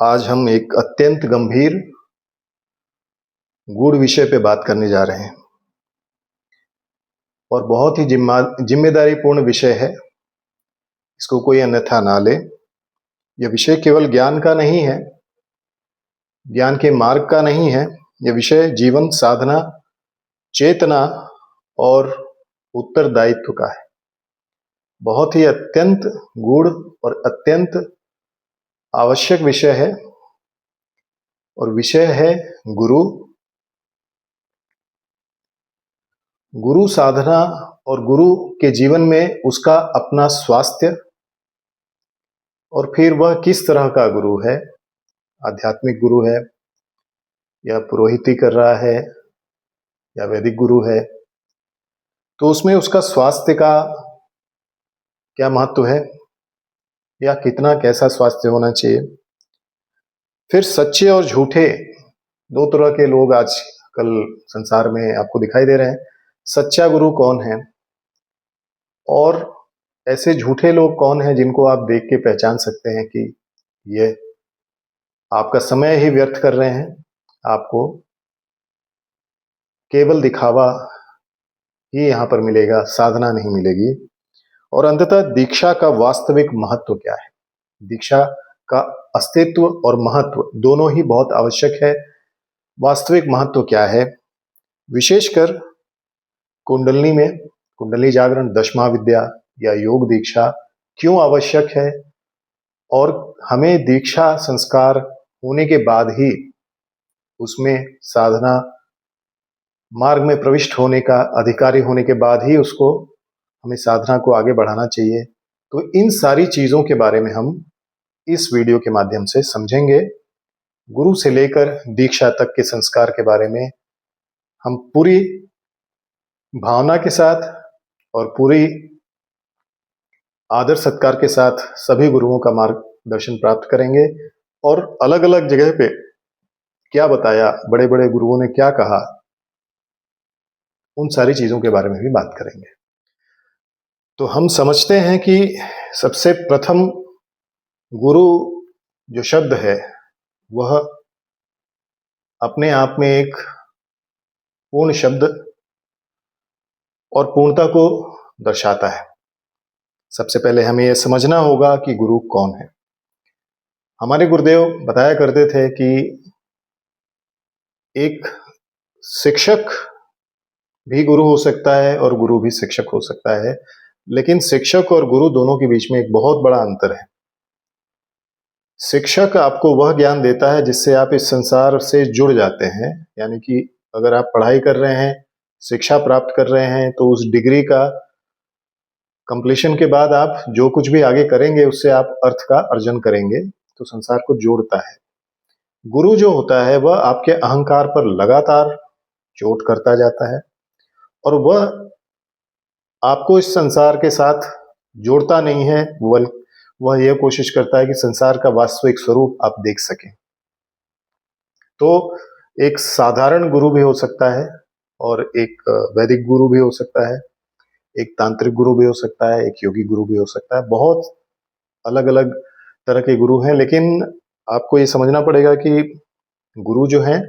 आज हम एक अत्यंत गंभीर गूढ़ विषय पे बात करने जा रहे हैं और बहुत ही जिम्मेदारीपूर्ण विषय है। इसको कोई अन्यथा ना ले। यह विषय केवल ज्ञान का नहीं है, ज्ञान के मार्ग का नहीं है। यह विषय जीवन साधना, चेतना और उत्तरदायित्व का है। बहुत ही अत्यंत गूढ़ और अत्यंत आवश्यक विषय है और विषय है गुरु। गुरु साधना और गुरु के जीवन में उसका अपना स्वास्थ्य और फिर वह किस तरह का गुरु है। आध्यात्मिक गुरु है या पुरोहिती कर रहा है या वैदिक गुरु है, तो उसमें उसका स्वास्थ्य का क्या महत्व है या कितना कैसा स्वास्थ्य होना चाहिए। फिर सच्चे और झूठे दो तरह के लोग आजकल संसार में आपको दिखाई दे रहे हैं। सच्चा गुरु कौन है और ऐसे झूठे लोग कौन हैं जिनको आप देख के पहचान सकते हैं कि ये आपका समय ही व्यर्थ कर रहे हैं, आपको केवल दिखावा ही यहाँ पर मिलेगा, साधना नहीं मिलेगी। और अंततः दीक्षा का वास्तविक महत्व क्या है। दीक्षा का अस्तित्व और महत्व दोनों ही बहुत आवश्यक है। वास्तविक महत्व क्या है, विशेषकर कुंडलिनी में कुंडली जागरण, दशमा विद्या या योग दीक्षा क्यों आवश्यक है और हमें दीक्षा संस्कार होने के बाद ही उसमें साधना मार्ग में प्रविष्ट होने का अधिकारी होने के बाद ही उसको हमें साधना को आगे बढ़ाना चाहिए। तो इन सारी चीजों के बारे में हम इस वीडियो के माध्यम से समझेंगे। गुरु से लेकर दीक्षा तक के संस्कार के बारे में हम पूरी भावना के साथ और पूरी आदर सत्कार के साथ सभी गुरुओं का मार्गदर्शन प्राप्त करेंगे और अलग अलग जगह पे क्या बताया, बड़े बड़े गुरुओं ने क्या कहा, उन सारी चीजों के बारे में भी बात करेंगे। तो हम समझते हैं कि सबसे प्रथम गुरु जो शब्द है वह अपने आप में एक पूर्ण शब्द और पूर्णता को दर्शाता है। सबसे पहले हमें यह समझना होगा कि गुरु कौन है। हमारे गुरुदेव बताया करते थे कि एक शिक्षक भी गुरु हो सकता है और गुरु भी शिक्षक हो सकता है, लेकिन शिक्षक और गुरु दोनों के बीच में एक बहुत बड़ा अंतर है। शिक्षक आपको वह ज्ञान देता है जिससे आप इस संसार से जुड़ जाते हैं, यानी कि अगर आप पढ़ाई कर रहे हैं, शिक्षा प्राप्त कर रहे हैं, तो उस डिग्री का कंप्लीशन के बाद आप जो कुछ भी आगे करेंगे उससे आप अर्थ का अर्जन करेंगे, तो संसार को जोड़ता है। गुरु जो होता है वह आपके अहंकार पर लगातार चोट करता जाता है और वह आपको इस संसार के साथ जोड़ता नहीं है, वह यह कोशिश करता है कि संसार का वास्तविक स्वरूप आप देख सकें। तो एक साधारण गुरु भी हो सकता है और एक वैदिक गुरु भी हो सकता है, एक तांत्रिक गुरु भी हो सकता है, एक योगी गुरु भी हो सकता है। बहुत अलग अलग तरह के गुरु हैं, लेकिन आपको ये समझना पड़ेगा कि गुरु जो है,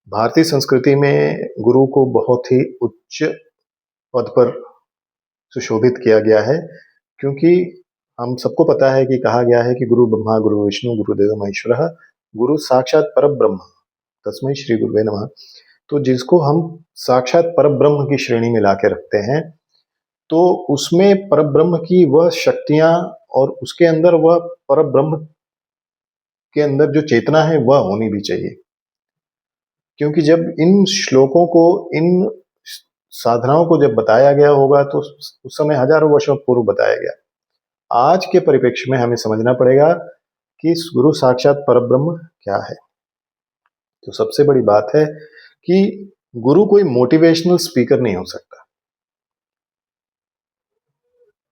भारतीय संस्कृति में गुरु को बहुत ही उच्च पद पर सुशोभित किया गया है, क्योंकि हम सबको पता है कि कहा गया है कि गुरु ब्रह्मा गुरु विष्णु गुरुदेव महेश्वरः गुरु साक्षात परब्रह्म तस्मै श्री गुरुवे नमः। तो जिसको हम साक्षात परब्रह्म की श्रेणी में लाके रखते हैं, तो उसमें परब्रह्म की वह शक्तियां और उसके अंदर वह परब्रह्म के अंदर जो चेतना है वह होनी भी चाहिए। क्योंकि जब इन श्लोकों को, इन साधनाओं को जब बताया गया होगा तो उस समय हजारों वर्षों पूर्व बताया गया। आज के परिप्रेक्ष्य में हमें समझना पड़ेगा कि गुरु साक्षात परब्रह्म क्या है। तो सबसे बड़ी बात है कि गुरु कोई मोटिवेशनल स्पीकर नहीं हो सकता।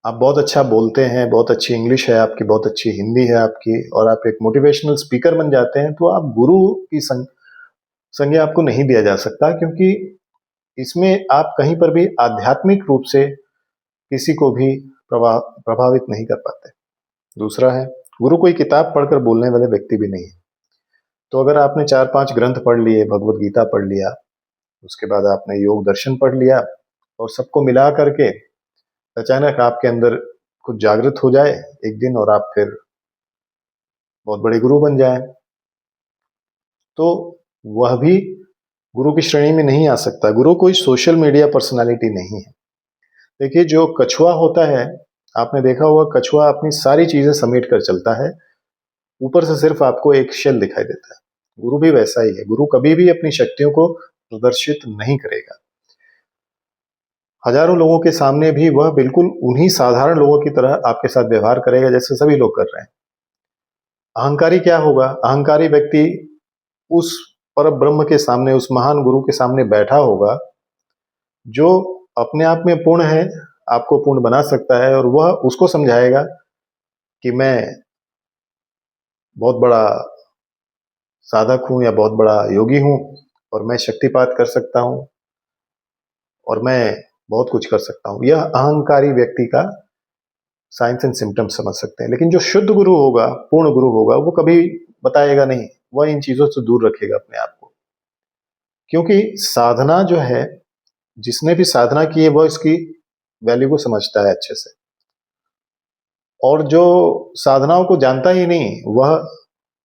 आप बहुत अच्छा बोलते हैं, बहुत अच्छी इंग्लिश है आपकी, बहुत अच्छी हिंदी है आपकी, और आप एक मोटिवेशनल स्पीकर बन जाते हैं, तो आप गुरु की संज्ञा आपको नहीं दिया जा सकता, क्योंकि इसमें आप कहीं पर भी आध्यात्मिक रूप से किसी को भी प्रभावित नहीं कर पाते। दूसरा है गुरु कोई किताब पढ़कर बोलने वाले व्यक्ति भी नहीं है। तो अगर आपने 4-5 ग्रंथ पढ़ लिए, भगवत गीता पढ़ लिया, उसके बाद आपने योग दर्शन पढ़ लिया और सबको मिला करके अचानक आपके अंदर कुछ जागृत हो जाए एक दिन और आप फिर बहुत बड़े गुरु बन जाएं, तो वह भी गुरु की श्रेणी में नहीं आ सकता। गुरु कोई सोशल मीडिया पर्सनालिटी नहीं है। देखिए, जो कछुआ होता है, आपने देखा होगा, कछुआ अपनी सारी चीजें समेट कर चलता है, ऊपर से सिर्फ आपको एक शेल दिखाई देता है। गुरु भी वैसा ही है। गुरु कभी भी अपनी शक्तियों को प्रदर्शित नहीं करेगा। हजारों लोगों के सामने भी वह बिल्कुल उन्हीं साधारण लोगों की तरह आपके साथ व्यवहार करेगा जैसे सभी लोग कर रहे हैं। अहंकारी क्या होगा? अहंकारी व्यक्ति उस पर ब्रह्म के सामने, उस महान गुरु के सामने बैठा होगा जो अपने आप में पूर्ण है, आपको पूर्ण बना सकता है, और वह उसको समझाएगा कि मैं बहुत बड़ा साधक हूं या बहुत बड़ा योगी हूं और मैं शक्तिपात कर सकता हूं और मैं बहुत कुछ कर सकता हूं। यह अहंकारी व्यक्ति का साइंस एंड सिम्टम्स समझ सकते हैं। लेकिन जो शुद्ध गुरु होगा, पूर्ण गुरु होगा, वो कभी बताएगा नहीं, वह इन चीजों से दूर रखेगा अपने आप को। क्योंकि साधना जो है, जिसने भी साधना की है वह इसकी वैल्यू को समझता है अच्छे से, और जो साधनाओं को जानता ही नहीं वह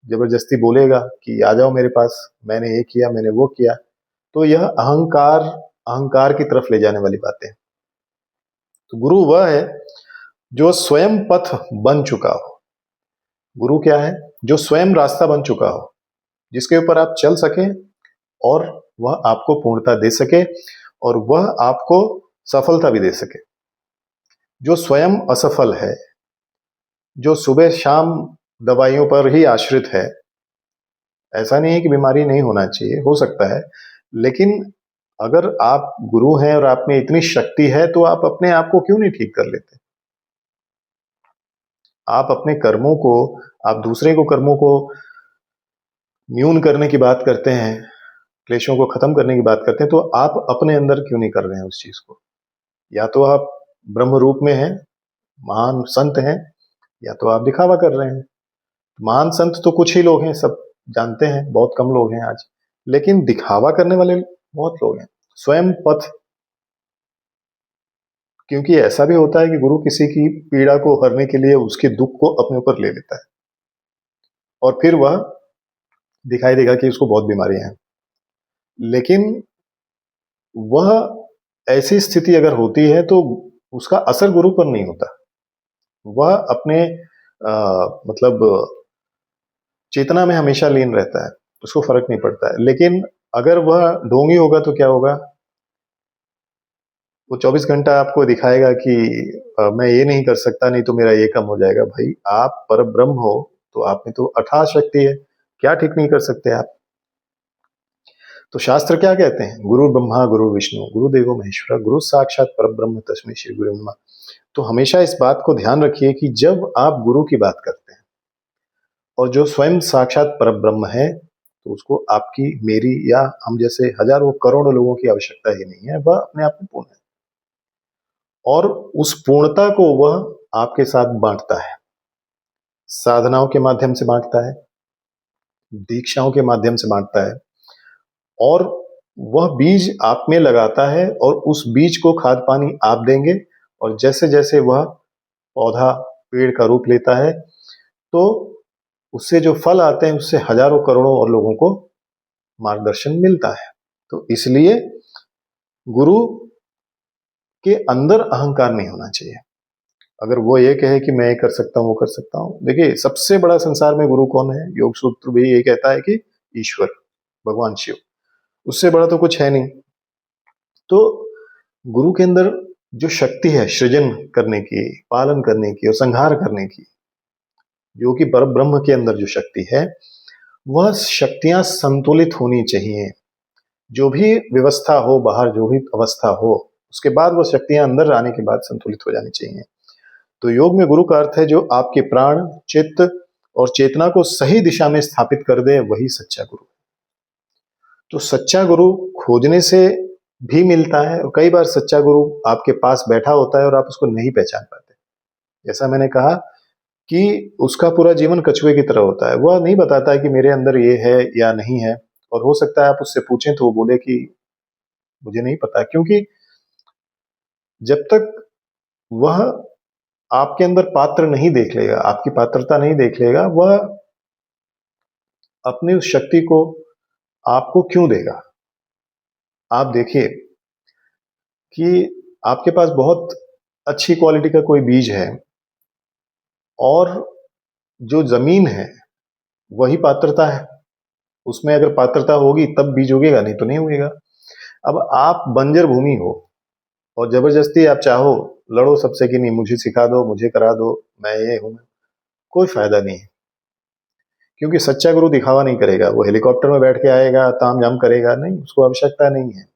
जबरदस्ती बोलेगा कि आ जाओ मेरे पास, मैंने ये किया, मैंने वो किया। तो यह अहंकार की तरफ ले जाने वाली बातें। तो गुरु वह है जो स्वयं पथ बन चुका हो। गुरु क्या है? जो स्वयं रास्ता बन चुका हो, जिसके ऊपर आप चल सके और वह आपको पूर्णता दे सके और वह आपको सफलता भी दे सके। जो स्वयं असफल है, जो सुबह शाम दवाइयों पर ही आश्रित है, ऐसा नहीं है कि बीमारी नहीं होना चाहिए, हो सकता है, लेकिन अगर आप गुरु हैं और आप में इतनी शक्ति है तो आप अपने आप को क्यों नहीं ठीक कर लेते? आप अपने कर्मों को, आप दूसरे को कर्मों को न्यून करने की बात करते हैं, क्लेशों को खत्म करने की बात करते हैं, तो आप अपने अंदर क्यों नहीं कर रहे हैं उस चीज को? या तो आप ब्रह्म रूप में हैं, महान संत हैं, या तो आप दिखावा कर रहे हैं। महान संत तो कुछ ही लोग हैं, सब जानते हैं, बहुत कम लोग हैं आज, लेकिन दिखावा करने वाले बहुत लोग हैं। स्वयं पथ, क्योंकि ऐसा भी होता है कि गुरु किसी की पीड़ा को हरने के लिए उसके दुख को अपने ऊपर ले लेता है और फिर वह दिखाई देगा कि उसको बहुत बीमारियां हैं, लेकिन वह ऐसी स्थिति अगर होती है तो उसका असर गुरु पर नहीं होता। वह अपने मतलब चेतना में हमेशा लीन रहता है, उसको फर्क नहीं पड़ता है। लेकिन अगर वह ढोंगी होगा तो क्या होगा? वो 24 घंटा आपको दिखाएगा कि मैं ये नहीं कर सकता, नहीं तो मेरा ये कम हो जाएगा। भाई, आप पर ब्रह्म हो तो आप में तो अथाह शक्ति है, क्या ठीक नहीं कर सकते आप? तो शास्त्र क्या कहते हैं? गुरु ब्रह्मा गुरु विष्णु गुरुदेवो महेश्वरा गुरु साक्षात परब्रह्म तस्मै श्री गुरु नमः। तो हमेशा इस बात को ध्यान रखिए कि जब आप गुरु की बात करते हैं और जो स्वयं साक्षात परब्रह्म है, तो उसको आपकी, मेरी या हम जैसे हजारों करोड़ों लोगों की आवश्यकता ही नहीं है। वह अपने आप में पूर्ण है और उस पूर्णता को वह आपके साथ बांटता है। साधनाओं के माध्यम से बांटता है, दीक्षाओं के माध्यम से बांटता है, और वह बीज आप में लगाता है और उस बीज को खाद पानी आप देंगे, और जैसे जैसे वह पौधा पेड़ का रूप लेता है तो उससे जो फल आते हैं उससे हजारों करोड़ों और लोगों को मार्गदर्शन मिलता है। तो इसलिए गुरु के अंदर अहंकार नहीं होना चाहिए। अगर वो ये कहे कि मैं ये कर सकता हूं, वो कर सकता हूं, देखिए सबसे बड़ा संसार में गुरु कौन है? योग सूत्र भी ये कहता है कि ईश्वर, भगवान शिव, उससे बड़ा तो कुछ है नहीं। तो गुरु के अंदर जो शक्ति है सृजन करने की, पालन करने की और संहार करने की, जो कि पर ब्रह्म के अंदर जो शक्ति है, वह शक्तियां संतुलित होनी चाहिए। जो भी व्यवस्था हो, बाहर जो भी अवस्था हो, उसके बाद वो शक्तियां अंदर आने के बाद संतुलित हो जानी चाहिए। तो योग में गुरु का अर्थ है जो आपके प्राण, चित्त और चेतना को सही दिशा में स्थापित कर दे, वही सच्चा गुरु। तो सच्चा गुरु खोजने से भी मिलता है, और कई बार सच्चा गुरु आपके पास बैठा होता है और आप उसको नहीं पहचान पाते। जैसा मैंने कहा कि उसका पूरा जीवन कछुए की तरह होता है। वह नहीं बताता है कि मेरे अंदर ये है या नहीं है, और हो सकता है आप उससे पूछें तो वो बोले कि मुझे नहीं पता, क्योंकि जब तक वह आपके अंदर पात्र नहीं देख लेगा, आपकी पात्रता नहीं देख लेगा, वह अपनी उस शक्ति को आपको क्यों देगा? आप देखिए कि आपके पास बहुत अच्छी क्वालिटी का कोई बीज है और जो ज़मीन है, वही पात्रता है। उसमें अगर पात्रता होगी तब बीज उगेगा, नहीं तो नहीं उगेगा। अब आप बंजर भूमि हो और ज़बरदस्ती आप चाहो, लड़ो सबसे कि नहीं मुझे सिखा दो, मुझे करा दो, मैं ये हूँ, कोई फ़ायदा नहीं है। क्योंकि सच्चा गुरु दिखावा नहीं करेगा, वो हेलीकॉप्टर में बैठ के आएगा, तामझाम करेगा, नहीं, उसको आवश्यकता नहीं है।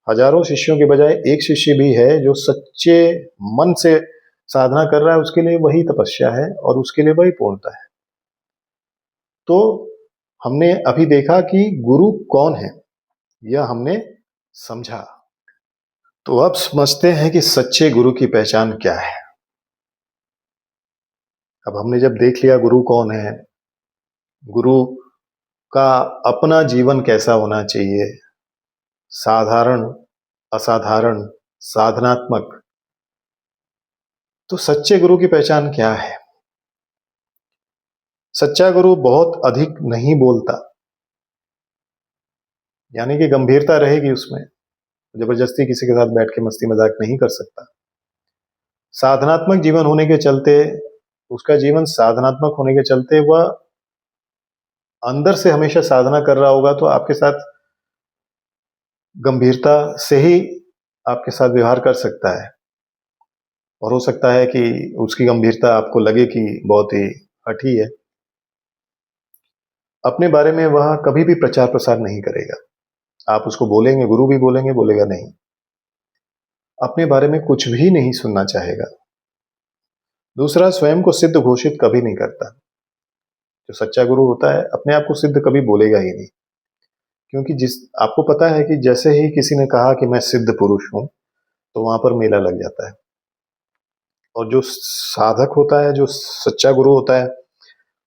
हजारों शिष्यों के बजाय एक शिष्य भी है जो सच्चे मन से साधना कर रहा है, उसके लिए वही तपस्या है और उसके लिए वही पूर्णता है। तो हमने अभी देखा कि गुरु कौन है, यह हमने समझा। तो अब समझते हैं कि सच्चे गुरु की पहचान क्या है। अब हमने जब देख लिया गुरु कौन है, गुरु का अपना जीवन कैसा होना चाहिए, साधारण, असाधारण, साधनात्मक, तो सच्चे गुरु की पहचान क्या है? सच्चा गुरु बहुत अधिक नहीं बोलता, यानी कि गंभीरता रहेगी उसमें, जबरदस्ती किसी के साथ बैठ के मस्ती मजाक नहीं कर सकता। साधनात्मक जीवन होने के चलते, उसका जीवन साधनात्मक होने के चलते वह अंदर से हमेशा साधना कर रहा होगा, तो आपके साथ गंभीरता से ही आपके साथ व्यवहार कर सकता है। और हो सकता है कि उसकी गंभीरता आपको लगे कि बहुत ही हठी है। अपने बारे में वह कभी भी प्रचार प्रसार नहीं करेगा। आप उसको बोलेंगे, गुरु भी बोलेंगे, बोलेगा नहीं। अपने बारे में कुछ भी नहीं सुनना चाहेगा। दूसरा, स्वयं को सिद्ध घोषित कभी नहीं करता। जो सच्चा गुरु होता है अपने आप को सिद्ध कभी बोलेगा ही नहीं, क्योंकि जिस आपको पता है कि जैसे ही किसी ने कहा कि मैं सिद्ध पुरुष हूं, तो वहां पर मेला लग जाता है। और जो साधक होता है, जो सच्चा गुरु होता है,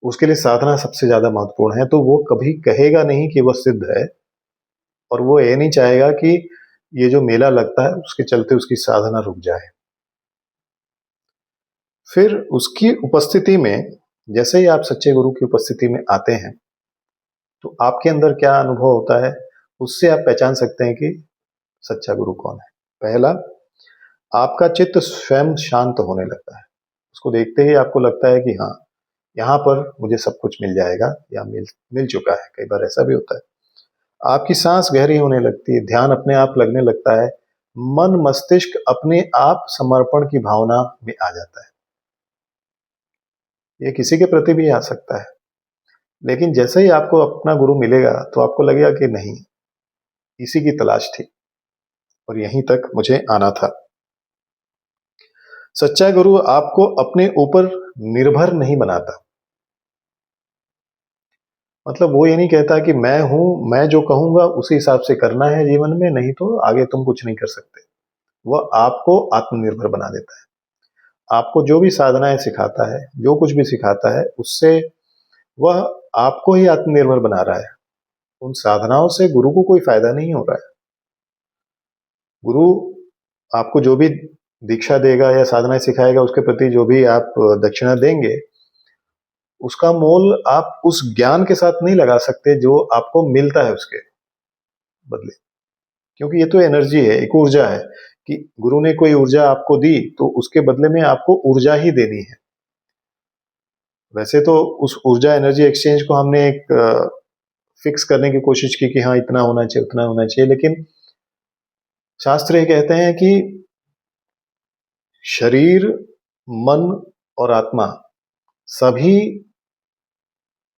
उसके लिए साधना सबसे ज्यादा महत्वपूर्ण है। तो वो कभी कहेगा नहीं कि वह सिद्ध है, और वो ये नहीं चाहेगा कि ये जो मेला लगता है उसके चलते उसकी साधना रुक जाए। फिर उसकी उपस्थिति में, जैसे ही आप सच्चे गुरु की उपस्थिति में आते हैं, तो आपके अंदर क्या अनुभव होता है, उससे आप पहचान सकते हैं कि सच्चा गुरु कौन है। पहला, आपका चित्त स्वयं शांत होने लगता है। उसको देखते ही आपको लगता है कि हाँ, यहाँ पर मुझे सब कुछ मिल जाएगा या मिल मिल चुका है। कई बार ऐसा भी होता है। आपकी सांस गहरी होने लगती है, ध्यान अपने आप लगने लगता है, मन मस्तिष्क अपने आप समर्पण की भावना में आ जाता है। ये किसी के प्रति भी आ सकता है, लेकिन जैसे ही आपको अपना गुरु मिलेगा तो आपको लगेगा कि नहीं, इसी की तलाश थी और यहीं तक मुझे आना था। सच्चा गुरु आपको अपने ऊपर निर्भर नहीं बनाता। मतलब वो ये नहीं कहता कि मैं हूं, मैं जो कहूंगा उसी हिसाब से करना है जीवन में, नहीं तो आगे तुम कुछ नहीं कर सकते। वह आपको आत्मनिर्भर बना देता है। आपको जो भी साधनाएं सिखाता है, जो कुछ भी सिखाता है, उससे वह आपको ही आत्मनिर्भर बना रहा है। उन साधनाओं से गुरु को कोई फायदा नहीं हो रहा है। गुरु आपको जो भी दीक्षा देगा या साधनाएं सिखाएगा, उसके प्रति जो भी आप दक्षिणा देंगे, उसका मोल आप उस ज्ञान के साथ नहीं लगा सकते जो आपको मिलता है उसके बदले। क्योंकि ये तो एनर्जी है, एक ऊर्जा है, कि गुरु ने कोई ऊर्जा आपको दी तो उसके बदले में आपको ऊर्जा ही देनी है। वैसे तो उस ऊर्जा एनर्जी एक्सचेंज को हमने एक फिक्स करने की कोशिश की कि हाँ इतना होना चाहिए, उतना होना चाहिए, लेकिन शास्त्र ये कहते हैं कि शरीर, मन और आत्मा सभी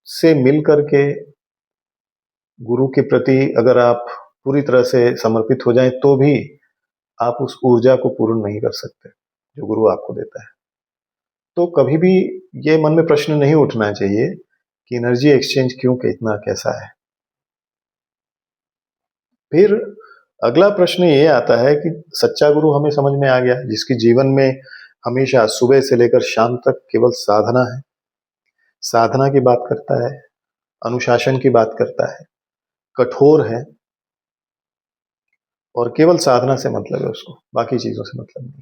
से मिलकर के गुरु के प्रति अगर आप पूरी तरह से समर्पित हो जाएं, तो भी आप उस ऊर्जा को पूर्ण नहीं कर सकते जो गुरु आपको देता है। तो कभी भी ये मन में प्रश्न नहीं उठना चाहिए कि एनर्जी एक्सचेंज क्यों, कितना, कैसा है। फिर अगला प्रश्न ये आता है कि सच्चा गुरु हमें समझ में आ गया, जिसके जीवन में हमेशा सुबह से लेकर शाम तक केवल साधना है, साधना की बात करता है, अनुशासन की बात करता है, कठोर है और केवल साधना से मतलब है उसको, बाकी चीजों से मतलब नहीं।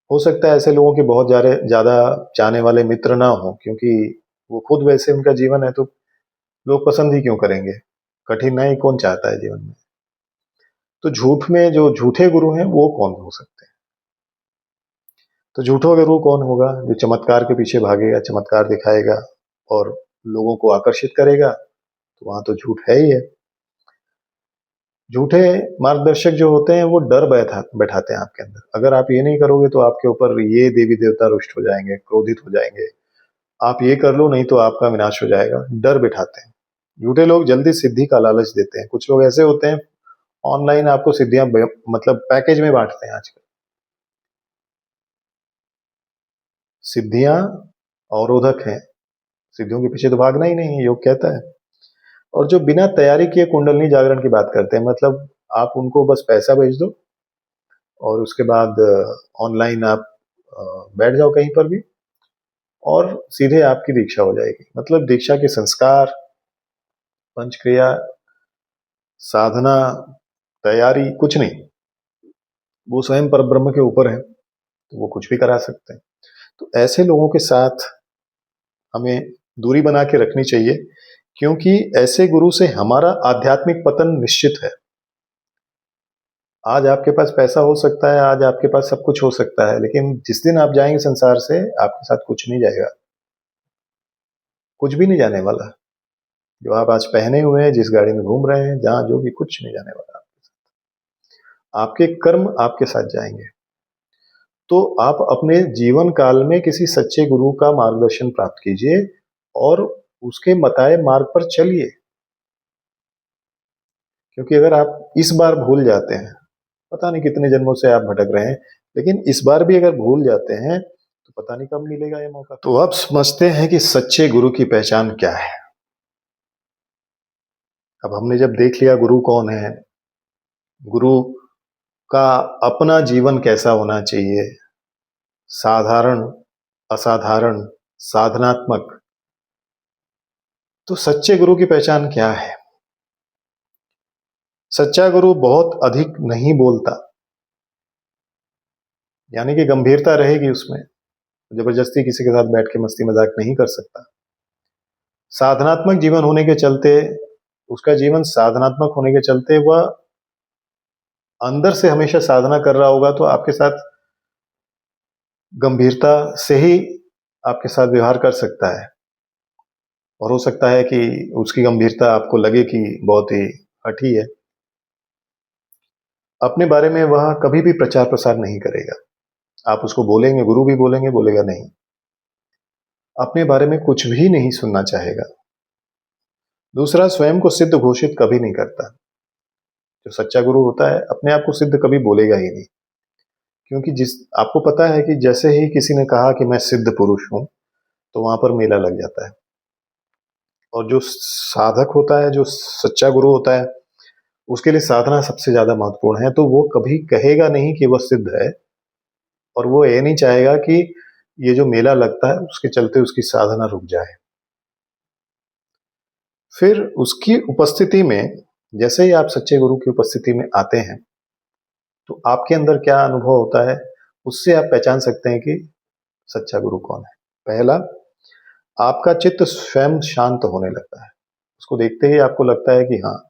हो सकता है ऐसे लोगों के बहुत ज्यादा चाहने वाले मित्र ना हो, क्योंकि वो खुद वैसे उनका जीवन है, तो लोग पसंद ही क्यों करेंगे। कठिनाई कौन चाहता है जीवन में। तो झूठ में जो झूठे गुरु हैं वो कौन हो सकते हैं। तो झूठा गुरु कौन होगा? जो चमत्कार के पीछे भागेगा, चमत्कार दिखाएगा और लोगों को आकर्षित करेगा, तो वहां तो झूठ है ही है। झूठे मार्गदर्शक जो होते हैं वो डर बैठाते हैं आपके अंदर। अगर आप ये नहीं करोगे तो आपके ऊपर ये देवी देवता रुष्ट हो जाएंगे, क्रोधित हो जाएंगे, आप ये कर लो नहीं तो आपका विनाश हो जाएगा, डर बिठाते हैं। झूठे लोग जल्दी सिद्धि का लालच देते हैं। कुछ लोग ऐसे होते हैं ऑनलाइन आपको सिद्धियां मतलब पैकेज में बांटते हैं आजकल। सिद्धियां अवरोधक हैं, सिद्धियों के पीछे तो भागना ही नहीं है, योग कहता है। और जो बिना तैयारी किए कुंडलनी जागरण की बात करते हैं, मतलब आप उनको बस पैसा भेज दो और उसके बाद ऑनलाइन आप बैठ जाओ कहीं पर भी और सीधे आपकी दीक्षा हो जाएगी। मतलब दीक्षा के संस्कार, पंचक्रिया, साधना, तैयारी कुछ नहीं, वो स्वयं पर ब्रह्म के ऊपर है, तो वो कुछ भी करा सकते हैं। तो ऐसे लोगों के साथ हमें दूरी बना के रखनी चाहिए, क्योंकि ऐसे गुरु से हमारा आध्यात्मिक पतन निश्चित है। आज आपके पास पैसा हो सकता है, आज आपके पास सब कुछ हो सकता है, लेकिन जिस दिन आप जाएंगे संसार से, आपके साथ कुछ नहीं जाएगा, कुछ भी नहीं जाने वाला। जो आप आज पहने हुए हैं, जिस गाड़ी में घूम रहे हैं, जहां जो भी, कुछ नहीं जाने वाला। आपके कर्म आपके साथ जाएंगे। तो आप अपने जीवन काल में किसी सच्चे गुरु का मार्गदर्शन प्राप्त कीजिए और उसके बताए मार्ग पर चलिए। क्योंकि अगर आप इस बार भूल जाते हैं, पता नहीं कितने जन्मों से आप भटक रहे हैं, लेकिन इस बार भी अगर भूल जाते हैं तो पता नहीं कब मिलेगा ये मौका। तो अब समझते हैं कि सच्चे गुरु की पहचान क्या है। अब हमने जब देख लिया गुरु कौन है, गुरु का अपना जीवन कैसा होना चाहिए, साधारण, असाधारण, साधनात्मक, तो सच्चे गुरु की पहचान क्या है? सच्चा गुरु बहुत अधिक नहीं बोलता, यानी कि गंभीरता रहेगी उसमें, जबरदस्ती किसी के साथ बैठ के मस्ती मजाक नहीं कर सकता। साधनात्मक जीवन होने के चलते, उसका जीवन साधनात्मक होने के चलते वह अंदर से हमेशा साधना कर रहा होगा, तो आपके साथ गंभीरता से ही आपके साथ व्यवहार कर सकता है। और हो सकता है कि उसकी गंभीरता आपको लगे कि बहुत ही हठी है। अपने बारे में वह कभी भी प्रचार प्रसार नहीं करेगा। आप उसको बोलेंगे, गुरु भी बोलेंगे, बोलेगा नहीं। अपने बारे में कुछ भी नहीं सुनना चाहेगा। दूसरा, स्वयं को सिद्ध घोषित कभी नहीं करता। जो सच्चा गुरु होता है अपने आप को सिद्ध कभी बोलेगा ही नहीं, क्योंकि जिस आपको पता है कि जैसे ही किसी ने कहा कि मैं सिद्ध पुरुष हूं, तो वहां पर मेला लग जाता है। और जो साधक होता है, जो सच्चा गुरु होता है, उसके लिए साधना सबसे ज्यादा महत्वपूर्ण है। तो वो कभी कहेगा नहीं कि वह सिद्ध है, और वो ये नहीं चाहेगा कि ये जो मेला लगता है उसके चलते उसकी साधना रुक जाए। फिर उसकी उपस्थिति में, जैसे ही आप सच्चे गुरु की उपस्थिति में आते हैं, तो आपके अंदर क्या अनुभव होता है, उससे आप पहचान सकते हैं कि सच्चा गुरु कौन है। पहला, आपका चित्त स्वयं शांत होने लगता है। उसको देखते ही आपको लगता है कि हाँ,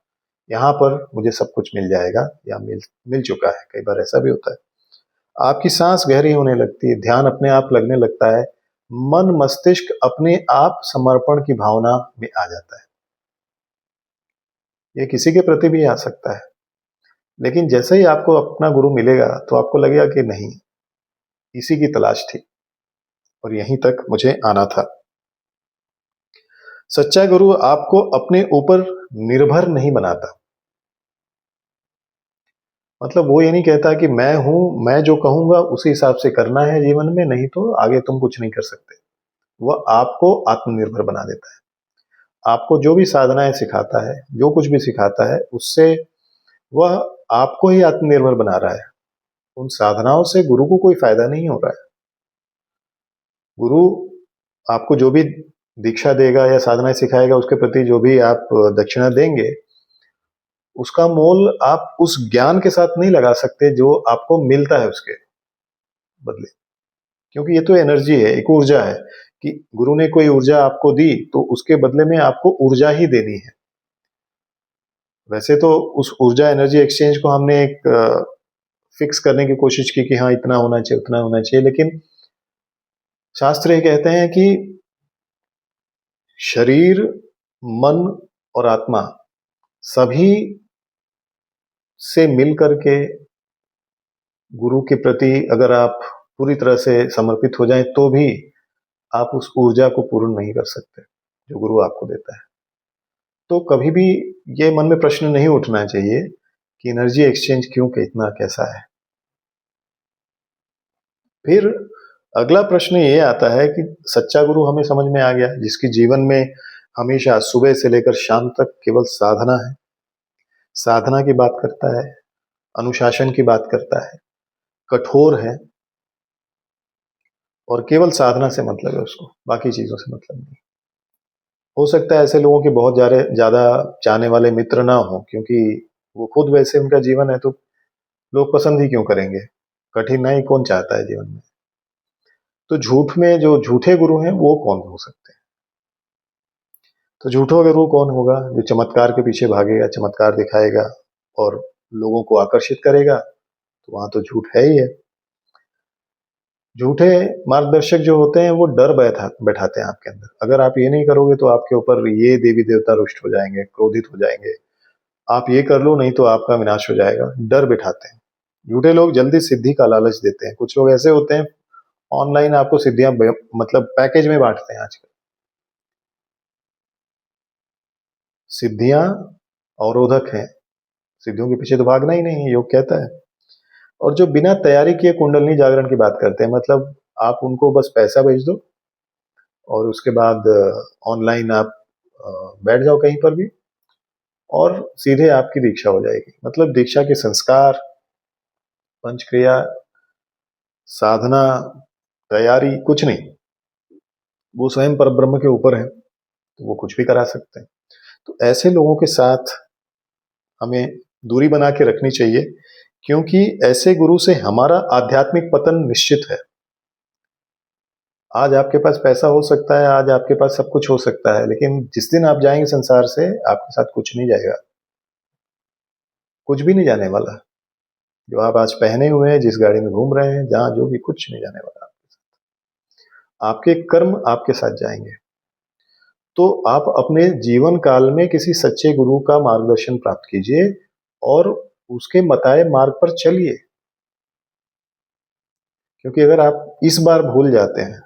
यहाँ पर मुझे सब कुछ मिल जाएगा या मिल चुका है। कई बार ऐसा भी होता है। आपकी सांस गहरी होने लगती है, ध्यान अपने आप लगने लगता है, मन मस्तिष्क अपने आप समर्पण की भावना में आ जाता है। ये किसी के प्रति भी आ सकता है, लेकिन जैसे ही आपको अपना गुरु मिलेगा तो आपको लगेगा कि नहीं, इसी की तलाश थी और यहीं तक मुझे आना था। सच्चा गुरु आपको अपने ऊपर निर्भर नहीं बनाता। मतलब वो ये नहीं कहता कि मैं हूं, मैं जो कहूंगा उसी हिसाब से करना है जीवन में, नहीं तो आगे तुम कुछ नहीं कर सकते। वह आपको आत्मनिर्भर बना देता है। आपको जो भी साधनाएं सिखाता है, जो कुछ भी सिखाता है, उससे वह आपको ही आत्मनिर्भर बना रहा है। उन साधनाओं से गुरु को कोई फायदा नहीं हो रहा है। गुरु आपको जो भी दीक्षा देगा या साधनाएं सिखाएगा, उसके प्रति जो भी आप दक्षिणा देंगे, उसका मोल आप उस ज्ञान के साथ नहीं लगा सकते जो आपको मिलता है उसके बदले। क्योंकि ये तो एनर्जी है, एक ऊर्जा है कि गुरु ने कोई ऊर्जा आपको दी तो उसके बदले में आपको ऊर्जा ही देनी है। वैसे तो उस ऊर्जा एनर्जी एक्सचेंज को हमने एक फिक्स करने की कोशिश की कि हाँ इतना होना चाहिए, उतना होना चाहिए, लेकिन शास्त्र ये कहते हैं कि शरीर, मन और आत्मा सभी से मिल करके गुरु के प्रति अगर आप पूरी तरह से समर्पित हो जाएं तो भी आप उस ऊर्जा को पूर्ण नहीं कर सकते जो गुरु आपको देता है। तो कभी भी ये मन में प्रश्न नहीं उठना चाहिए कि एनर्जी एक्सचेंज क्यों, कितना, कैसा है। फिर अगला प्रश्न ये आता है कि सच्चा गुरु हमें समझ में आ गया, जिसकी जीवन में हमेशा सुबह से लेकर शाम तक केवल साधना है, साधना की बात करता है, अनुशासन की बात करता है, कठोर है और केवल साधना से मतलब है उसको, बाकी चीजों से मतलब नहीं। हो सकता है ऐसे लोगों के बहुत ज्यादा चाहने वाले मित्र ना हो, क्योंकि वो खुद वैसे उनका जीवन है, तो लोग पसंद ही क्यों करेंगे। कठिनाई कौन चाहता है जीवन में। तो झूठ में जो झूठे गुरु हैं वो कौन हो सकते हैं। तो झूठा गुरु कौन होगा? जो चमत्कार के पीछे भागेगा, चमत्कार दिखाएगा और लोगों को आकर्षित करेगा, तो वहां तो झूठ है ही है। झूठे मार्गदर्शक जो होते हैं वो डर बैठाते हैं आपके अंदर। अगर आप ये नहीं करोगे तो आपके ऊपर ये देवी देवता रुष्ट हो जाएंगे, क्रोधित हो जाएंगे, आप ये कर लो नहीं तो आपका विनाश हो जाएगा, डर बिठाते हैं। झूठे लोग जल्दी सिद्धि का लालच देते हैं। कुछ लोग ऐसे होते हैं ऑनलाइन आपको सिद्धियां मतलब पैकेज में बांटते हैं। आजकल सिद्धियां अवरोधक हैं, सिद्धियों के पीछे तो भागना ही नहीं है, योग कहता है। और जो बिना तैयारी किए कुंडलनी जागरण की बात करते हैं, मतलब आप उनको बस पैसा भेज दो और उसके बाद ऑनलाइन आप बैठ जाओ कहीं पर भी और सीधे आपकी दीक्षा हो जाएगी। मतलब दीक्षा के संस्कार, पंचक्रिया, साधना, तैयारी कुछ नहीं, वो स्वयं परब्रह्म के ऊपर है, तो वो कुछ भी करा सकते हैं। तो ऐसे लोगों के साथ हमें दूरी बना के रखनी चाहिए, क्योंकि ऐसे गुरु से हमारा आध्यात्मिक पतन निश्चित है। आज आपके पास पैसा हो सकता है, आज आपके पास सब कुछ हो सकता है, लेकिन जिस दिन आप जाएंगे संसार से, आपके साथ कुछ नहीं जाएगा, कुछ भी नहीं जाने वाला। जो आप आज पहने हुए हैं, जिस गाड़ी में घूम रहे हैं, जहां जो भी, कुछ नहीं जाने वाला। आपके कर्म आपके साथ जाएंगे। तो आप अपने जीवन काल में किसी सच्चे गुरु का मार्गदर्शन प्राप्त कीजिए और उसके बताए मार्ग पर चलिए। क्योंकि अगर आप इस बार भूल जाते हैं,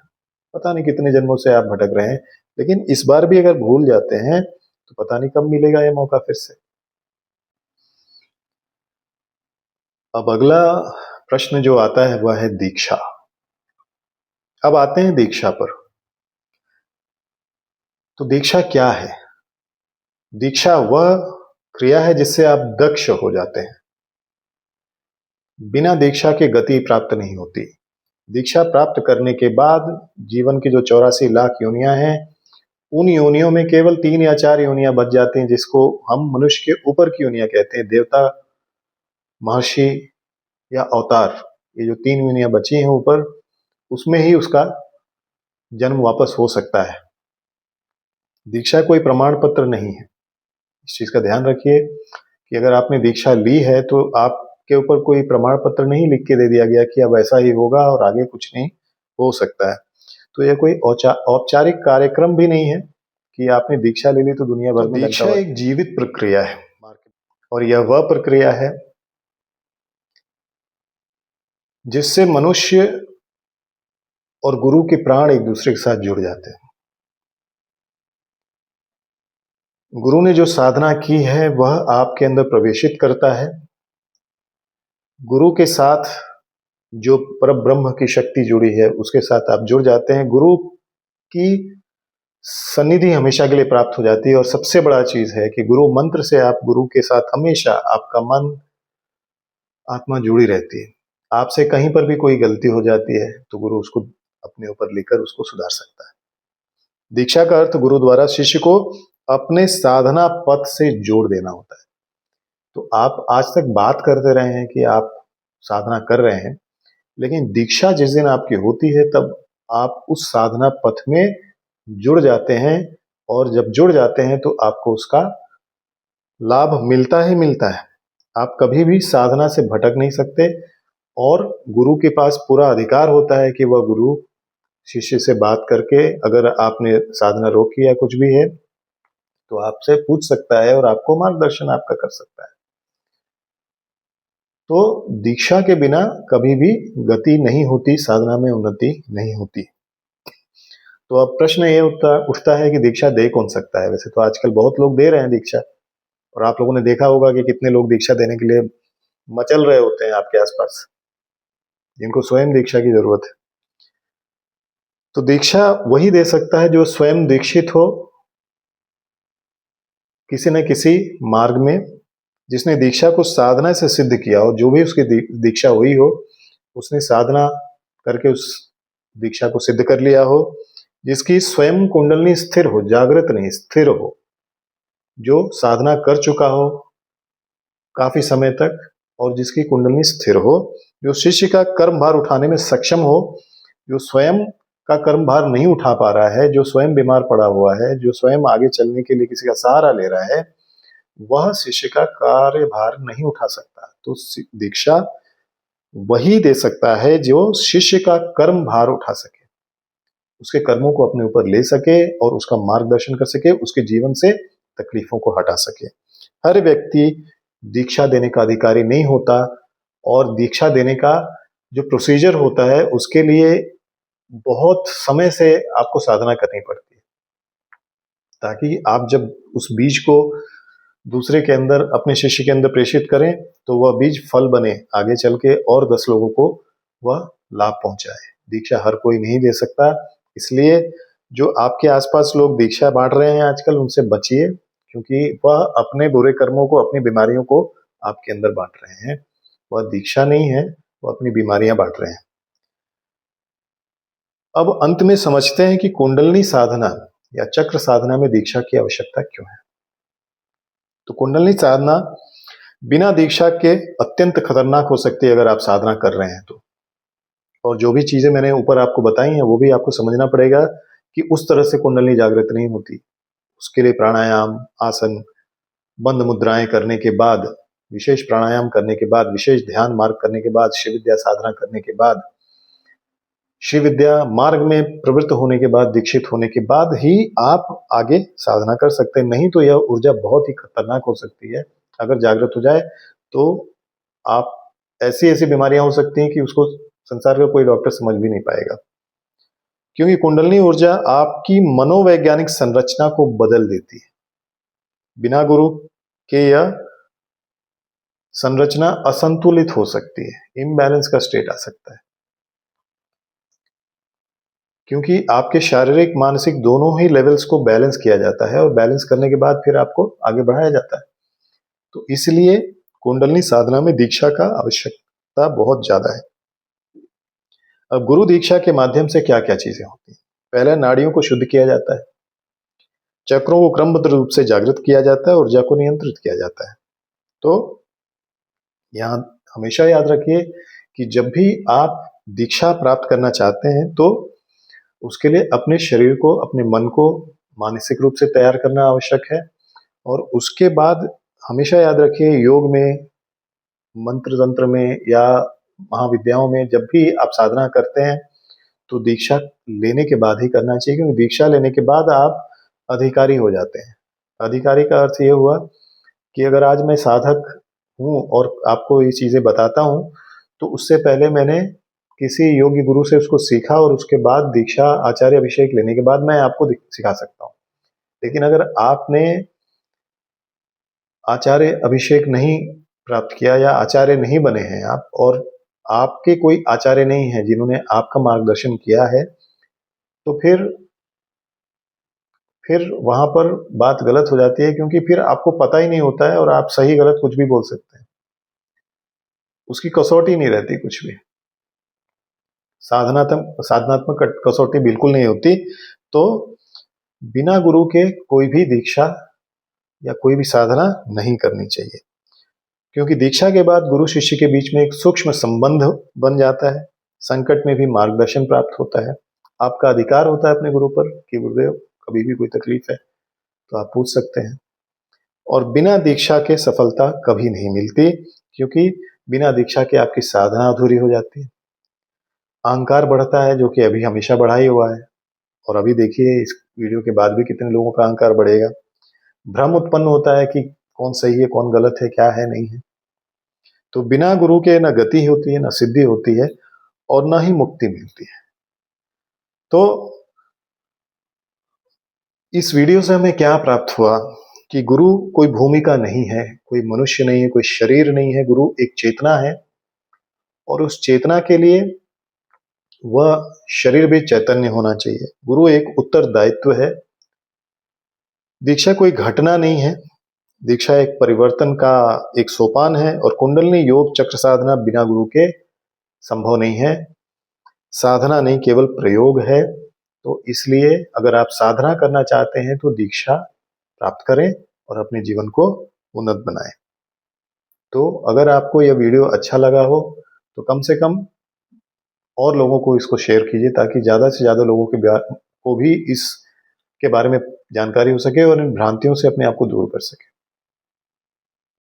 पता नहीं कितने जन्मों से आप भटक रहे हैं, लेकिन इस बार भी अगर भूल जाते हैं तो पता नहीं कब मिलेगा ये मौका फिर से। अब अगला प्रश्न जो आता है वह है दीक्षा। अब आते हैं दीक्षा पर। तो दीक्षा क्या है? दीक्षा वह क्रिया है जिससे आप दक्ष हो जाते हैं। बिना दीक्षा के गति प्राप्त नहीं होती। दीक्षा प्राप्त करने के बाद जीवन की जो 84 लाख योनियां हैं, उन योनियों में केवल 3 या 4 योनियां बच जाती हैं, जिसको हम मनुष्य के ऊपर की योनियां कहते हैं। देवता, महर्षि या अवतार, ये जो 3 योनियां बची हैं ऊपर, उसमें ही उसका जन्म वापस हो सकता है। दीक्षा कोई प्रमाण पत्र नहीं है, इस चीज का ध्यान रखिए कि अगर आपने दीक्षा ली है तो आपके ऊपर कोई प्रमाण पत्र नहीं लिख के दे दिया गया कि अब ऐसा ही होगा और आगे कुछ नहीं हो सकता है। तो यह कोई औपचारिक कार्यक्रम भी नहीं है कि आपने दीक्षा ले ली तो दुनिया भर में। दीक्षा एक जीवित प्रक्रिया है और यह वह प्रक्रिया है जिससे मनुष्य और गुरु के प्राण एक दूसरे के साथ जुड़ जाते हैं। गुरु ने जो साधना की है वह आपके अंदर प्रवेशित करता है। गुरु के साथ जो परब्रह्म की शक्ति जुड़ी है उसके साथ आप जुड़ जाते हैं। गुरु की सन्निधि हमेशा के लिए प्राप्त हो जाती है। और सबसे बड़ा चीज है कि गुरु मंत्र से आप गुरु के साथ हमेशा आपका मन, आत्मा जुड़ी रहती है। आपसे कहीं पर भी कोई गलती हो जाती है तो गुरु उसको अपने ऊपर लेकर उसको सुधार सकता है। दीक्षा का अर्थ गुरु द्वारा शिष्य को अपने साधना पथ से जोड़ देना होता है। तो आप आज तक बात करते रहे हैं कि आप साधना कर रहे हैं, लेकिन दीक्षा जिस दिन आपकी होती है तब आप उस साधना पथ में जुड़ जाते हैं, और जब जुड़ जाते हैं तो आपको उसका लाभ मिलता ही मिलता है। आप कभी भी साधना से भटक नहीं सकते, और गुरु के पास पूरा अधिकार होता है कि वह गुरु शिष्य से बात करके, अगर आपने साधना रोकी या कुछ भी है तो आपसे पूछ सकता है और आपको मार्गदर्शन आपका कर सकता है। तो दीक्षा के बिना कभी भी गति नहीं होती, साधना में उन्नति नहीं होती। तो अब प्रश्न ये उठता है कि दीक्षा दे कौन सकता है। वैसे तो आजकल बहुत लोग दे रहे हैं दीक्षा, और आप लोगों ने देखा होगा कि कितने लोग दीक्षा देने के लिए मचल रहे होते हैं आपके आसपास, जिनको स्वयं दीक्षा की जरूरत है। तो दीक्षा वही दे सकता है जो स्वयं दीक्षित हो किसी न किसी मार्ग में, जिसने दीक्षा को साधना से सिद्ध किया हो। जो भी उसकी दीक्षा हुई हो, उसने साधना करके उस दीक्षा को सिद्ध कर लिया हो, जिसकी स्वयं कुंडलनी स्थिर हो, जागृत नहीं स्थिर हो, जो साधना कर चुका हो काफी समय तक और जिसकी कुंडलनी स्थिर हो, जो शिष्य का कर्म भार उठाने में सक्षम हो, जो स्वयं का कर्म भार नहीं उठा पा रहा है, जो स्वयं बीमार पड़ा हुआ है, जो स्वयं आगे चलने के लिए किसी का सहारा ले रहा है, वह शिष्य का कार्यभार नहीं उठा सकता। तो दीक्षा वही दे सकता है जो शिष्य का कर्म भार उठा सके, उसके कर्मों को अपने ऊपर ले सके और उसका मार्गदर्शन कर सके, उसके जीवन से तकलीफों को हटा सके। हर व्यक्ति दीक्षा देने का अधिकारी नहीं होता, और दीक्षा देने का जो प्रोसीजर होता है उसके लिए बहुत समय से आपको साधना करनी पड़ती है, ताकि आप जब उस बीज को दूसरे के अंदर, अपने शिष्य के अंदर प्रेषित करें तो वह बीज फल बने, आगे चल के और 10 लोगों को वह लाभ पहुंचाए। दीक्षा हर कोई नहीं दे सकता, इसलिए जो आपके आसपास लोग दीक्षा बांट रहे हैं आजकल, उनसे बचिए, क्योंकि वह अपने बुरे कर्मों को, अपनी बीमारियों को आपके अंदर बांट रहे हैं। वह दीक्षा नहीं है, वो अपनी बीमारियां बांट रहे हैं। अब अंत में समझते हैं कि कुंडलनी साधना या चक्र साधना में दीक्षा की आवश्यकता क्यों है। तो कुंडलनी साधना बिना दीक्षा के अत्यंत खतरनाक हो सकती है अगर आप साधना कर रहे हैं तो। और जो भी चीजें मैंने ऊपर आपको बताई हैं वो भी आपको समझना पड़ेगा कि उस तरह से कुंडलनी जागृत नहीं होती। उसके लिए प्राणायाम, आसन, बंद मुद्राएं करने के बाद, विशेष प्राणायाम करने के बाद, विशेष ध्यान मार्ग करने के बाद, शिव विद्या साधना करने के बाद, शिव विद्या मार्ग में प्रवृत्त होने के बाद, दीक्षित होने के बाद ही आप आगे साधना कर सकते हैं। नहीं तो यह ऊर्जा बहुत ही खतरनाक हो सकती है। अगर जागृत हो जाए तो आप, ऐसी ऐसी बीमारियां हो सकती हैं कि उसको संसार का कोई डॉक्टर समझ भी नहीं पाएगा, क्योंकि कुंडलनी ऊर्जा आपकी मनोवैज्ञानिक संरचना को बदल देती है। बिना गुरु के यह संरचना असंतुलित हो सकती है, इम्बैलेंस का स्टेट आ सकता है, क्योंकि आपके शारीरिक मानसिक दोनों ही लेवल्स को बैलेंस किया जाता है, और बैलेंस करने के बाद फिर आपको आगे बढ़ाया जाता है। तो इसलिए कुंडलनी साधना में दीक्षा का आवश्यकता बहुत ज्यादा है। अब गुरु दीक्षा के माध्यम से क्या क्या चीजें होती हैं। पहले नाड़ियों को शुद्ध किया जाता है, चक्रों को क्रमबद्ध रूप से जागृत किया जाता है, ऊर्जा को नियंत्रित किया जाता है। तो यहाँ हमेशा याद रखिए कि जब भी आप दीक्षा प्राप्त करना चाहते हैं तो उसके लिए अपने शरीर को, अपने मन को मानसिक रूप से तैयार करना आवश्यक है। और उसके बाद हमेशा याद रखिए, योग में, मंत्र तंत्र में या महाविद्याओं में जब भी आप साधना करते हैं तो दीक्षा लेने के बाद ही करना चाहिए, क्योंकि दीक्षा लेने के बाद आप अधिकारी हो जाते हैं। अधिकारी का अर्थ ये हुआ कि अगर आज मैं साधक हूँ और आपको ये चीजें बताता हूँ, तो उससे पहले मैंने किसी योग्य गुरु से उसको सीखा, और उसके बाद दीक्षा, आचार्य अभिषेक लेने के बाद मैं आपको सिखा सकता हूँ। लेकिन अगर आपने आचार्य अभिषेक नहीं प्राप्त किया या आचार्य नहीं बने हैं आप, और आपके कोई आचार्य नहीं है जिन्होंने आपका मार्गदर्शन किया है, तो फिर वहां पर बात गलत हो जाती है, क्योंकि फिर आपको पता ही नहीं होता है और आप सही गलत कुछ भी बोल सकते हैं। उसकी कसौटी नहीं रहती कुछ भी, साधनात्मक कसौटी बिल्कुल नहीं होती। तो बिना गुरु के कोई भी दीक्षा या कोई भी साधना नहीं करनी चाहिए, क्योंकि दीक्षा के बाद गुरु शिष्य के बीच में एक सूक्ष्म संबंध बन जाता है। संकट में भी मार्गदर्शन प्राप्त होता है। आपका अधिकार होता है अपने गुरु पर कि गुरुदेव कभी भी कोई तकलीफ है तो आप पूछ सकते हैं। और बिना दीक्षा के सफलता कभी नहीं मिलती, क्योंकि बिना दीक्षा के आपकी साधना अधूरी हो जाती है। अहंकार बढ़ता है, जो कि अभी हमेशा बढ़ा ही हुआ है, और अभी देखिए इस वीडियो के बाद भी कितने लोगों का अहंकार बढ़ेगा। भ्रम उत्पन्न होता है कि कौन सही है कौन गलत है, क्या है नहीं है। तो बिना गुरु के न गति होती है, न सिद्धि होती है, और न ही मुक्ति मिलती है। तो इस वीडियो से हमें क्या प्राप्त हुआ कि गुरु कोई भूमिका नहीं है, कोई मनुष्य नहीं है, कोई शरीर नहीं है। गुरु एक चेतना है, और उस चेतना के लिए वह शरीर भी चैतन्य होना चाहिए। गुरु एक उत्तरदायित्व है। दीक्षा कोई घटना नहीं है, दीक्षा एक परिवर्तन का एक सोपान है, और कुंडलिनी योग चक्र साधना बिना गुरु के संभव नहीं है। साधना नहीं, केवल प्रयोग है। तो इसलिए अगर आप साधना करना चाहते हैं तो दीक्षा प्राप्त करें और अपने जीवन को उन्नत बनाएं। तो अगर आपको यह वीडियो अच्छा लगा हो तो कम से कम और लोगों को इसको शेयर कीजिए, ताकि ज़्यादा से ज़्यादा लोगों को भी इसके बारे में जानकारी हो सके और इन भ्रांतियों से अपने आप को दूर कर सके।